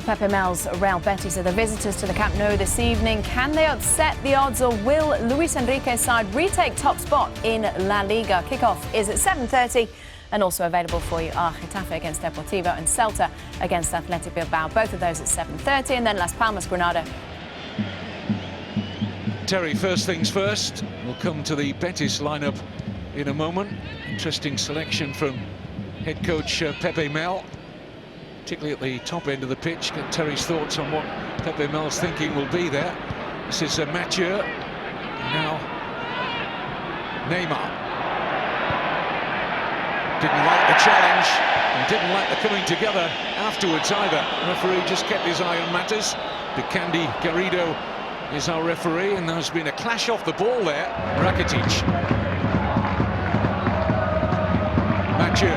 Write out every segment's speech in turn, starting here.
Pepe Mel's Real Betis are the visitors to the Camp Nou this evening. Can they upset the odds, or will Luis Enrique's side retake top spot in La Liga? Kickoff is at 7:30, and also available for you are Getafe against Deportivo and Celta against Athletic Bilbao. Both of those at 7:30, and then Las Palmas Granada. Terry, first things first, we'll come to the Betis lineup in a moment. Interesting selection from head coach Pepe Mel, particularly at the top end of the pitch. Get Terry's thoughts on what Pepe Mel's thinking will be there. This is Mathieu, now Neymar. Didn't like the challenge and didn't like the coming together afterwards either. The referee just kept his eye on matters. Candy Garrido is our referee, and there's been a clash off the ball there. Rakitic. Mathieu.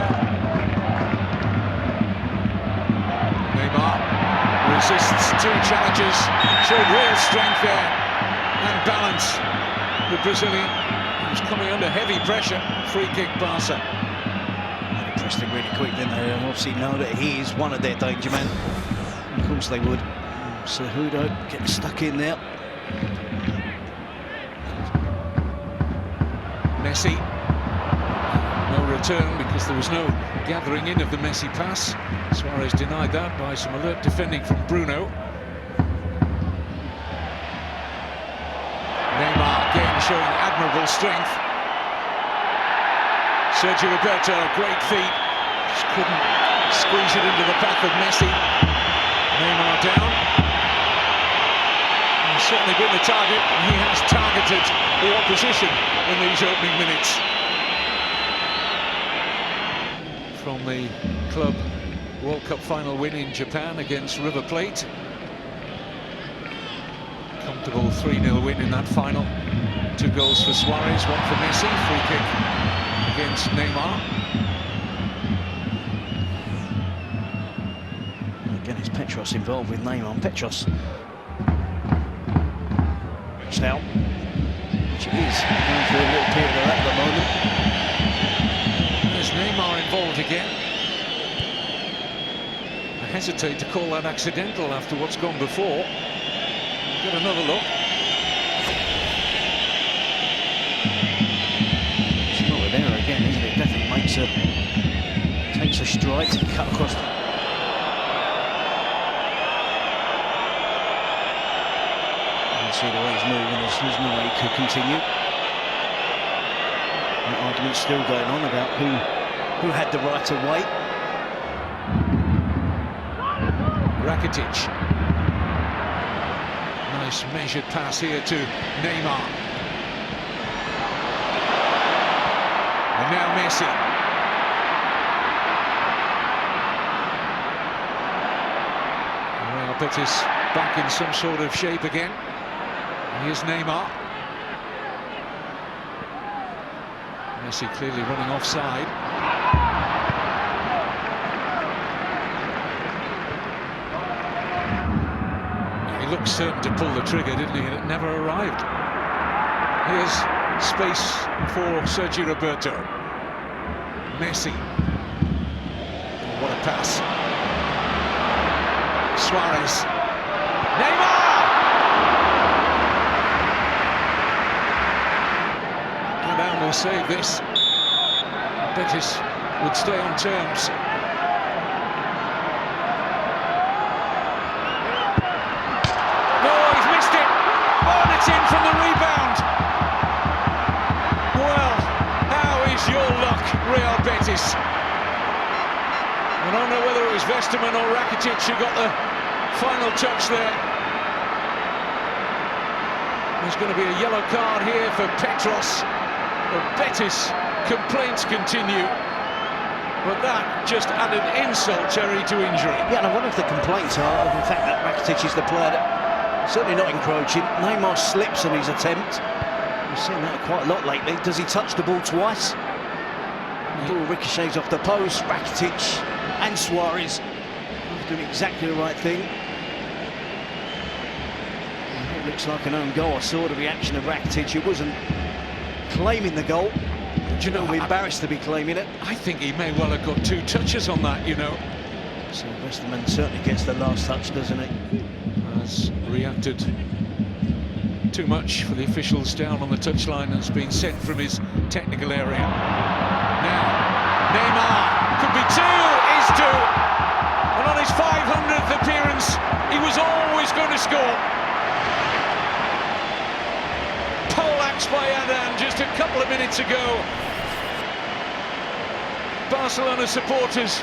Neymar resists two challenges, showed real strength there and balance. The Brazilian was coming under heavy pressure. Free kick, Barca. They pressed him really quick, didn't they? Obviously know that he is one of their danger men. Of course they would. Cejudo getting stuck in there. Messi. No return because there was no gathering in of the Messi pass. Suarez denied that by some alert defending from Bruno. Neymar again showing admirable strength. Sergio Roberto, great feat. Just couldn't squeeze it into the path of Messi. Neymar down. He's certainly been the target, and he has targeted the opposition in these opening minutes. From the club World Cup final win in Japan against River Plate. Comfortable 3-0 win in that final. 2 goals for Suarez, 1 for Messi. Free kick against Neymar. Again, it's Petros involved with Neymar. Petros. Now, which it is going through a little period of that at the moment. There's Neymar involved again. I hesitate to call that accidental after what's gone before. Get another look. It's not an error again, isn't it? Definitely takes a stride to cut across. See the way he's moving, there's no way he could continue. The argument's still going on about who had the right of way. Rakitic. Nice measured pass here to Neymar. And now Messi. Real Betis back in some sort of shape again. Here's Neymar. Messi clearly running offside. He looked certain to pull the trigger, didn't he? And it never arrived. Here's space for Sergio Roberto. Messi. Oh, what a pass. Suarez. Neymar! Will save this. Betis would stay on terms. No, he's missed it. Oh, and it's in from the rebound. Well, how is your luck, Real Betis? I don't know whether it was Vesterman or Rakitic who got the final touch there. There's going to be a yellow card here for Petros. The Betis complaints continue, but that just added insult, Terry, to injury. Yeah, and I wonder if the complaints are of the fact that Rakitic is the player that certainly not encroaching. Neymar slips on his attempt. We've seen that quite a lot lately. Does he touch the ball twice? The ball ricochets off the post. Rakitic and Suarez doing exactly the right thing. It looks like an own goal. I saw the reaction of Rakitic. It wasn't claiming the goal. Do you know, we're embarrassed to be claiming it. I think he may well have got 2 touches on that, you know. So Westerman certainly gets the last touch, doesn't he? Has reacted too much for the officials down on the touchline, has been sent from his technical area. Now, Neymar could be two, is two. And on his 500th appearance, he was always going to score. Poleaxed by Adan just a couple of minutes ago. Barcelona supporters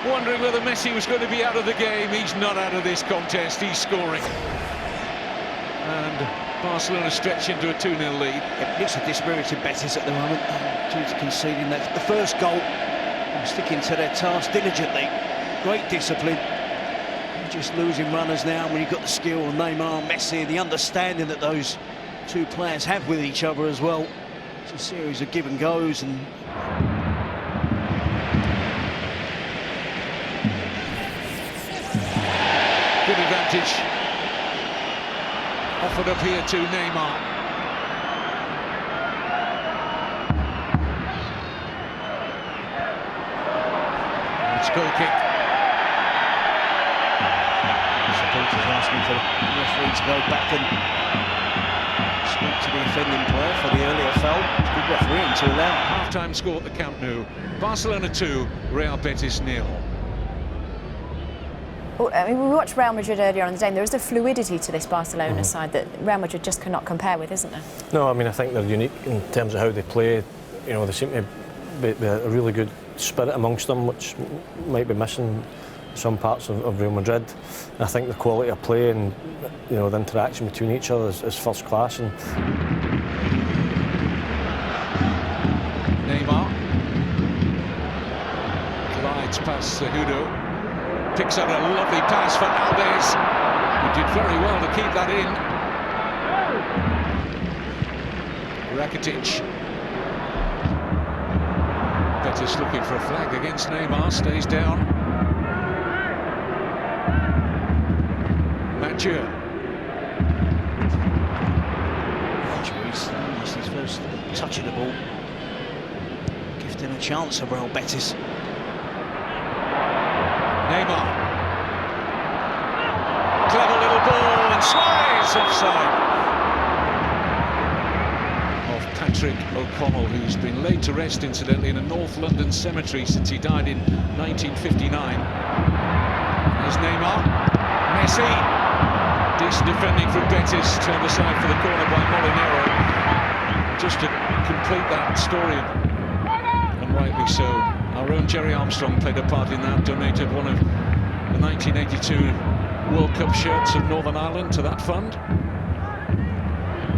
wondering whether Messi was going to be out of the game. He's not out of this contest, he's scoring. And Barcelona stretch into a 2-0 lead. It looks a dispirited Betis at the moment, due to conceding the first goal. Sticking to their task diligently. Great discipline. Just losing runners now when you've got the skill of Neymar, Messi, the understanding that those two players have with each other as well. It's a series of give and goes, and good advantage offered up here to Neymar. It's a goal kick. Supporters asking for the referee to go back and speak to the offending player for the earlier foul. It's good refereeing to allow. Half-time score at the Camp Nou. Barcelona 2, Real Betis 0. Well, I mean, we watched Real Madrid earlier on in the game. There is a fluidity to this Barcelona side that Real Madrid just cannot compare with, isn't there? No, I mean, I think they're unique in terms of how they play. You know, they seem to be a really good spirit amongst them, which might be missing some parts of Real Madrid. And I think the quality of play and, you know, the interaction between each other is first class. And Neymar glides past Cejudo, picks up a lovely pass for Alves, who did very well to keep that in. Rakitic. Betis looking for a flag against Neymar, stays down. Mathieu. That's his first touch of the ball. Gifting a chance of Real Betis. Neymar. Clever little ball, and Suarez offside. Of Patrick O'Connell, who's been laid to rest, incidentally, in a North London cemetery since he died in 1959. There's Neymar. Messi. Decent defending from Betis, turned aside for the corner by Molinero. Just to complete that story, and rightly so, our own Jerry Armstrong played a part in that, donated one of the 1982 World Cup shirts of Northern Ireland to that fund.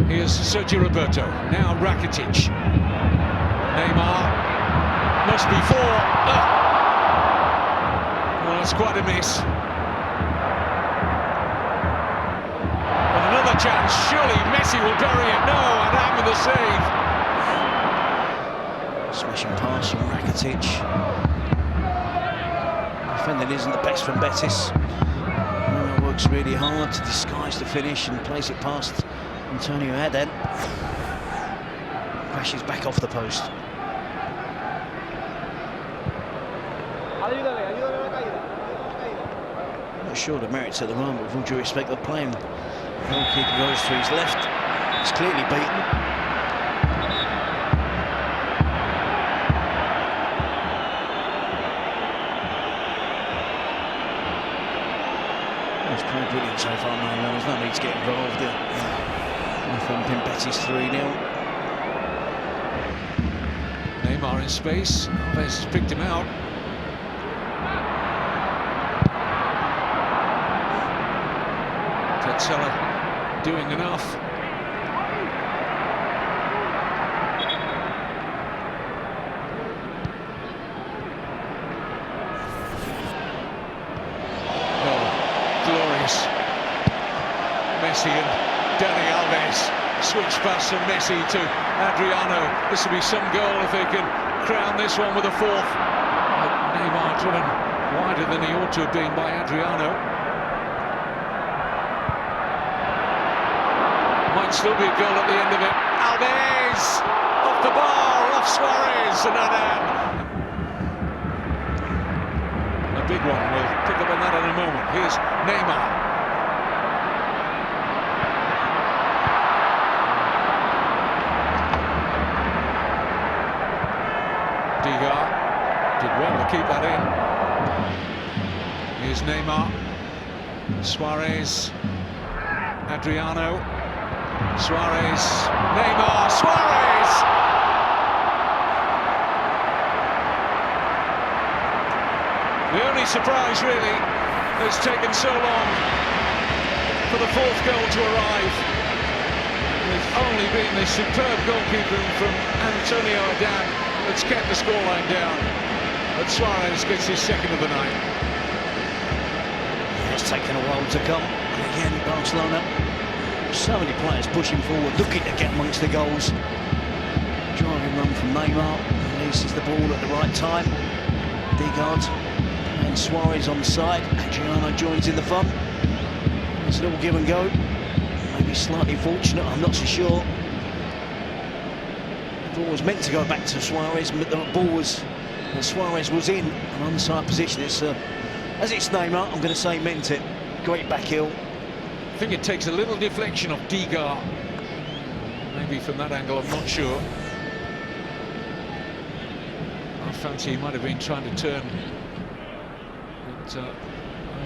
Here's Sergio Roberto, now Rakitic. Neymar, must be four. Well, that's quite a miss. Another chance, surely Messi will bury it. No, and out with the save. Smashing pass from Rakitic. Defending isn't the best from Betis. Works really hard to disguise the finish and plays it past Antonio Adan. Crashes back off the post. I'm not sure the merits at the moment, with all due respect, they're playing. The goalkeeper goes to his left. He's clearly beaten. It's played brilliant so far, man. There's no need to get involved in. Thumping Betis 3-0. Neymar in space. Alves has picked him out. Tetzela doing enough. Oh, glorious. Messi and Dani Alves switch pass from Messi to Adriano. This will be some goal if they can crown this one with a fourth. But Neymar driven wider than he ought to have been by Adriano. Might still be a goal at the end of it. Alves! Off the bar, off Suarez, and Adan. A big one will pick moment. Here's Neymar. Digar did well to keep that in. Here's Neymar. Suarez. Adriano. Suarez. Neymar. Suarez! The only surprise, really, has taken so long for the fourth goal to arrive. There's only been this superb goalkeeping from Antonio Adan that's kept the scoreline down. But Suarez gets his second of the night. It's taken a while to come. And again, Barcelona, so many players pushing forward, looking to get amongst the goals. Driving run from Neymar, releases the ball at the right time. Digard and Suarez on the side. Adriano joins in the fun. It's a little give and go. Maybe slightly fortunate, I'm not so sure. The ball was meant to go back to Suarez, but the ball was... Suarez was in an onside position. It's as it's Neymar, I'm going to say meant it. Great back heel. I think it takes a little deflection of Digar. Maybe from that angle, I'm not sure. I fancy he might have been trying to turn. But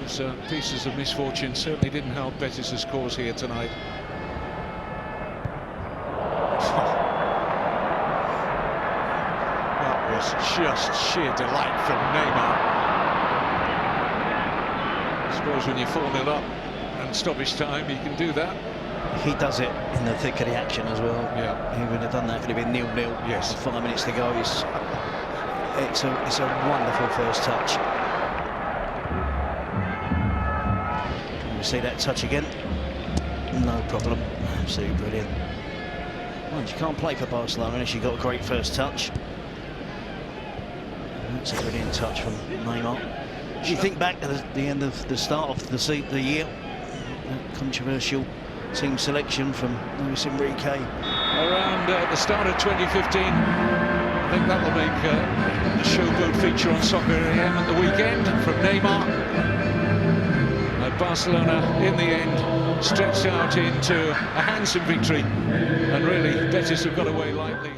those pieces of misfortune certainly didn't help Betis' cause here tonight. That was just sheer delight from Neymar. I suppose when you're 4-0 up and stoppage time, you can do that. He does it in the thick of the action as well. Yeah. He would have done that if it had been 0-0. Yes. 5 minutes to go. It's a wonderful first touch. Can we see that touch again? No problem. Absolutely brilliant. Well, you can't play for Barcelona unless you've got a great first touch. That's a brilliant touch from Neymar. Do you think back to the end of the start of the year, that controversial team selection from Luis Enrique? Around the start of 2015, I think that will make a showboat feature on Soccer AM at the weekend from Neymar. Barcelona, in the end, stretched out into a handsome victory, and really, Betis have got away lightly.